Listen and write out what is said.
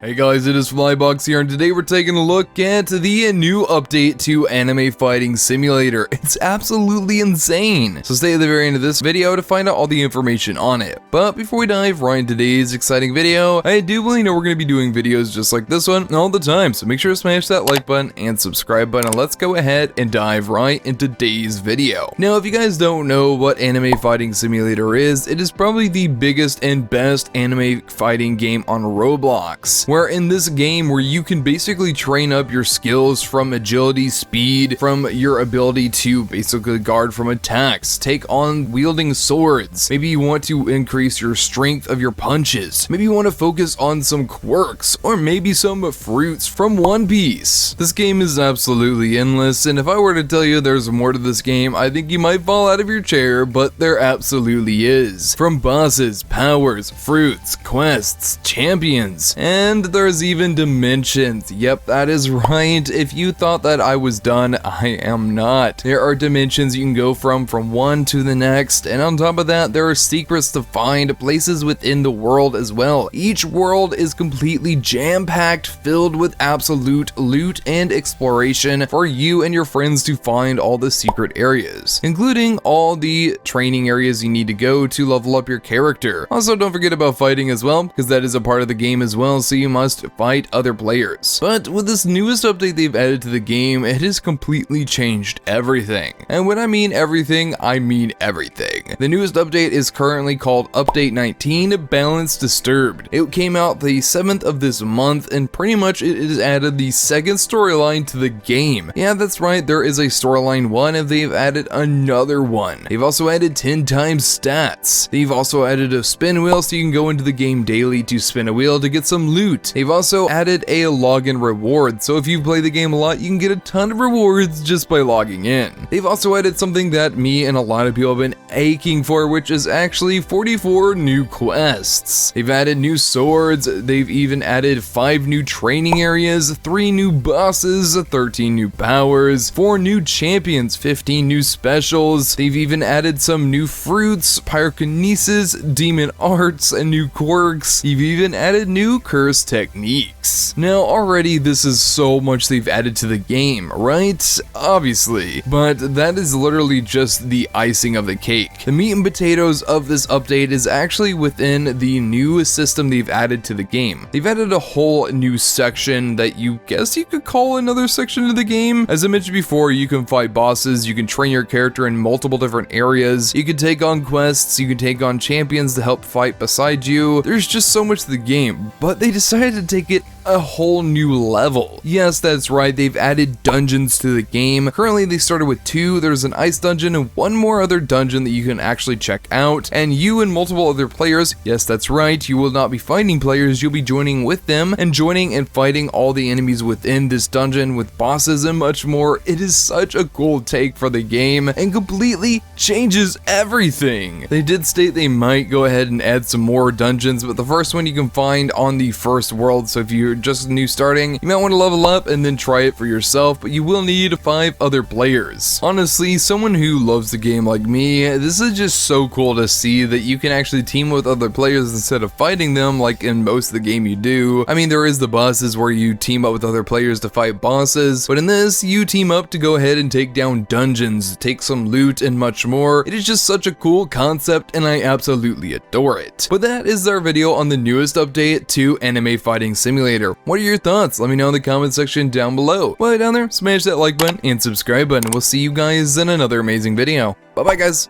Hey guys, it is Flybox here, and today we're taking a look at the new update to Anime Fighting Simulator. It's absolutely insane. So stay at the very end of this video to find out all the information on it. But before we dive right into today's exciting video, I do believe we're going to be doing videos just like this one all the time. So make sure to smash that like button and subscribe button. Let's go ahead and dive right into today's video. Now, if you guys don't know what Anime Fighting Simulator is, it is probably the biggest and best anime fighting game on Roblox. Where in this game where you can basically train up your skills from agility, speed, from your ability to basically guard from attacks, take on wielding swords. Maybe you want to increase your strength of your punches. Maybe you want to focus on some quirks, or maybe some fruits from One Piece. This game is absolutely endless, and if I were to tell you there's more to this game, I think you might fall out of your chair, but there absolutely is. From bosses, powers, fruits, quests, champions, and there's even dimensions. Yep, that is right. If you thought that I was done, I am not. There are dimensions you can go from one to the next, and on top of that, there are secrets to find, places within the world as well. Each world is completely jam-packed, filled with absolute loot and exploration for you and your friends to find all the secret areas, including all the training areas you need to go to level up your character. Also, don't forget about fighting as well, because that is a part of the game as well, so you must fight other players. But with this newest update they've added to the game, it has completely changed everything. And when I mean everything, I mean everything. The newest update is currently called Update 19, Balance Disturbed. It came out the 7th of this month, and pretty much it has added the second storyline to the game. Yeah, that's right, there is a storyline 1, and they've added another one. They've also added 10 times stats. They've also added a spin wheel, so you can go into the game daily to spin a wheel to get some loot. They've also added a login reward, so if you play the game a lot, you can get a ton of rewards just by logging in. They've also added something that me and a lot of people have been aching for, which is actually 44 new quests. They've added new swords, they've even added 5 new training areas, 3 new bosses, 13 new powers, 4 new champions, 15 new specials. They've even added some new fruits, pyrokinesis, demon arts, and new quirks. They've even added new curse techniques. Now already this is so much they've added to the game, right? Obviously. But that is literally just the icing of the cake. The meat and potatoes of this update is actually within the new system they've added to the game. They've added a whole new section that you guess you could call another section of the game. As I mentioned before, you can fight bosses, you can train your character in multiple different areas, you can take on quests, you can take on champions to help fight beside you. There's just so much to the game, but they decided to take it a whole new level. Yes, that's right, they've added dungeons to the game. Currently they started with 2, there's an ice dungeon and 1 more other dungeon that you can actually check out, and you and multiple other players, yes that's right, you will not be fighting players, you'll be joining with them and joining and fighting all the enemies within this dungeon with bosses and much more. It is such a cool take for the game and completely changes everything. They did state they might go ahead and add some more dungeons, but the first one you can find on the first world, so if you're just new starting, you might want to level up and then try it for yourself, but you will need 5 other players. Honestly, someone who loves the game like me, this is just so cool to see that you can actually team with other players instead of fighting them like in most of the game you do. I mean, there is the bosses where you team up with other players to fight bosses, but in this, you team up to go ahead and take down dungeons, take some loot, and much more. It is just such a cool concept, and I absolutely adore it. But that is our video on the newest update to Anime Fighting Simulator. What are your thoughts? Let me know in the comment section down below. While you're down there, smash that like button and subscribe button. We'll see you guys in another amazing video. Bye bye guys.